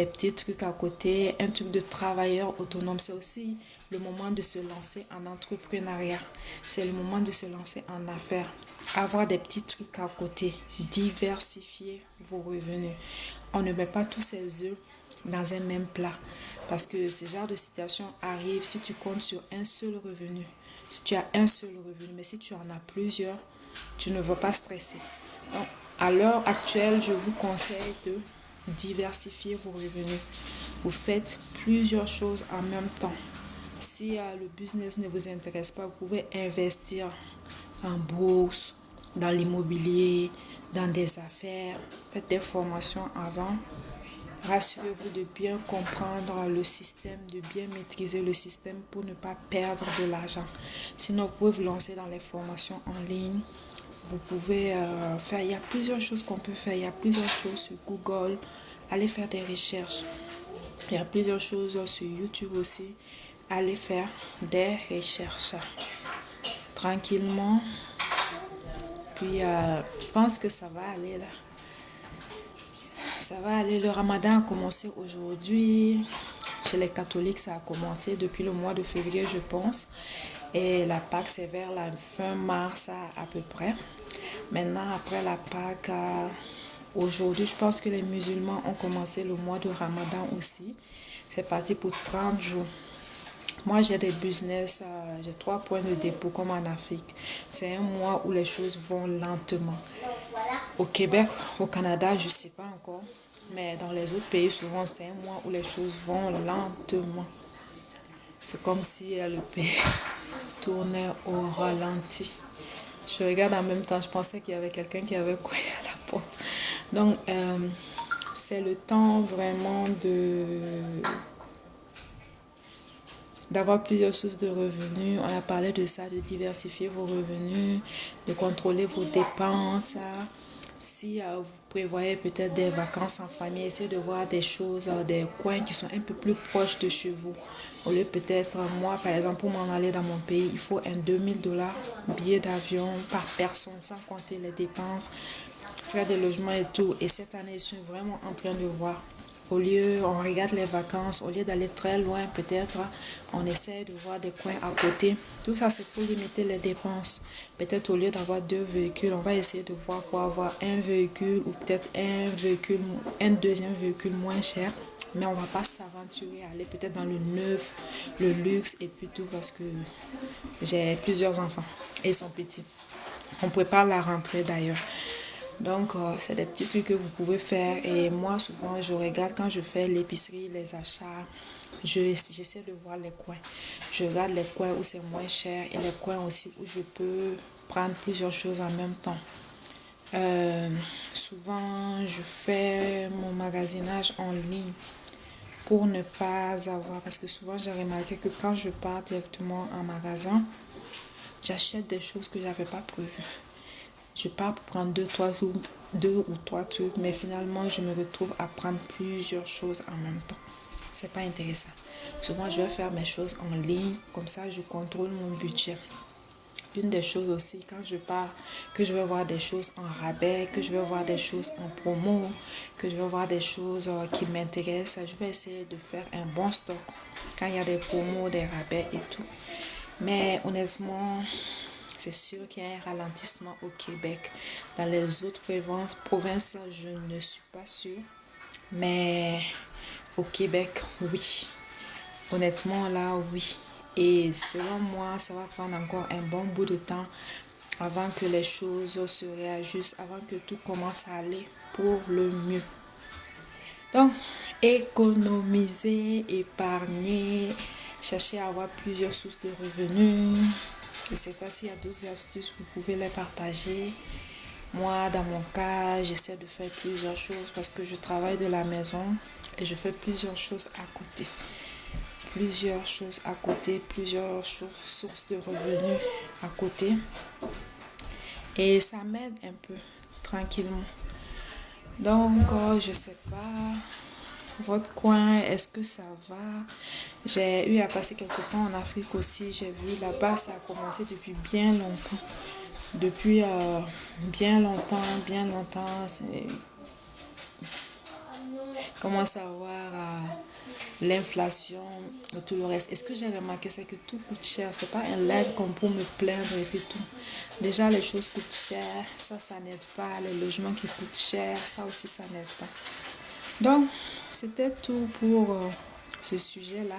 des petits trucs à côté, un truc de travailleur autonome. C'est aussi le moment de se lancer en entrepreneuriat. C'est le moment de se lancer en affaires. Avoir des petits trucs à côté, diversifier vos revenus. On ne met pas tous ses œufs dans un même plat parce que ce genre de situation arrive si tu comptes sur un seul revenu. Si tu as un seul revenu, mais si tu en as plusieurs, tu ne vas pas stresser. Donc, à l'heure actuelle, je vous conseille de diversifier vos revenus. Vous faites plusieurs choses en même temps. Si le business ne vous intéresse pas, vous pouvez investir en bourse, dans l'immobilier, dans des affaires. Faites des formations avant. Rassurez-vous de bien comprendre le système, de bien maîtriser le système pour ne pas perdre de l'argent. Sinon, vous pouvez vous lancer dans les formations en ligne. Vous pouvez faire, il y a plusieurs choses qu'on peut faire. Il y a plusieurs choses sur Google. Allez faire des recherches. Il y a plusieurs choses sur YouTube aussi. Allez faire des recherches tranquillement. Puis, je pense que ça va aller là. Ça va aller. Le ramadan a commencé aujourd'hui. Chez les catholiques, ça a commencé depuis le mois de février, je pense. Et la Pâque, c'est vers la fin mars à peu près. Maintenant, après la Pâque, aujourd'hui, je pense que les musulmans ont commencé le mois de ramadan aussi. C'est parti pour 30 jours. Moi, j'ai des business, j'ai 3 points de dépôt comme en Afrique. C'est un mois où les choses vont lentement. Au Québec, au Canada, je ne sais pas encore. Mais dans les autres pays, souvent, c'est un mois où les choses vont lentement. C'est comme si le pays tournait au ralenti. Je regarde en même temps, je pensais qu'il y avait quelqu'un qui avait couru à la porte. Donc, c'est le temps vraiment d'avoir plusieurs sources de revenus. On a parlé de ça, de diversifier vos revenus, de contrôler vos dépenses. Si vous prévoyez peut-être des vacances en famille, essayez de voir des choses, des coins qui sont un peu plus proches de chez vous. Au lieu peut-être, moi par exemple, pour m'en aller dans mon pays, il faut un 2000 $ billet d'avion par personne, sans compter les dépenses, frais de logement et tout. Et cette année, je suis vraiment en train de voir. Au lieu, on regarde les vacances, au lieu d'aller très loin, peut-être, on essaie de voir des coins à côté. Tout ça, c'est pour limiter les dépenses. Peut-être au lieu d'avoir 2 véhicules, on va essayer de voir pour avoir un véhicule ou peut-être un deuxième véhicule moins cher. Mais on ne va pas s'aventurer à aller peut-être dans le neuf, le luxe et puis tout parce que j'ai plusieurs enfants et ils sont petits. On prépare la rentrée d'ailleurs. Donc, c'est des petits trucs que vous pouvez faire. Et moi, souvent, je regarde quand je fais l'épicerie, les achats. J'essaie de voir les coins. Je regarde les coins où c'est moins cher et les coins aussi où je peux prendre plusieurs choses en même temps. Souvent, je fais mon magasinage en ligne pour ne pas avoir... Parce que souvent, j'ai remarqué que quand je pars directement en magasin, j'achète des choses que je n'avais pas prévues. Je pars pour prendre deux ou trois trucs, mais finalement, je me retrouve à prendre plusieurs choses en même temps. C'est pas intéressant. Souvent, je vais faire mes choses en ligne, comme ça, je contrôle mon budget. Une des choses aussi, quand je pars, que je vais voir des choses en rabais, que je vais voir des choses en promo, que je vais voir des choses qui m'intéressent, je vais essayer de faire un bon stock quand il y a des promos, des rabais et tout. Mais honnêtement, c'est sûr qu'il y a un ralentissement au Québec. Dans les autres provinces, je ne suis pas sûre. Mais au Québec, oui. Honnêtement, là, oui. Et selon moi, ça va prendre encore un bon bout de temps avant que les choses se réajustent, avant que tout commence à aller pour le mieux. Donc, économiser, épargner, chercher à avoir plusieurs sources de revenus. Je ne sais pas s'il y a d'autres astuces, vous pouvez les partager. Moi, dans mon cas, j'essaie de faire plusieurs choses parce que je travaille de la maison et je fais plusieurs choses à côté. Plusieurs sources de revenus à côté. Et ça m'aide un peu, tranquillement. Donc, je sais pas, votre coin, est-ce que ça va? J'ai eu à passer quelques temps en Afrique aussi. J'ai vu là-bas, ça a commencé depuis bien longtemps. Depuis bien longtemps. commence à voir l'inflation et tout le reste. Et ce que j'ai remarqué, c'est que tout coûte cher. C'est pas un live comme pour me plaindre et puis tout. Déjà, les choses coûtent cher. Ça n'aide pas. Les logements qui coûtent cher, ça aussi, ça n'aide pas. Donc, c'était tout pour ce sujet-là.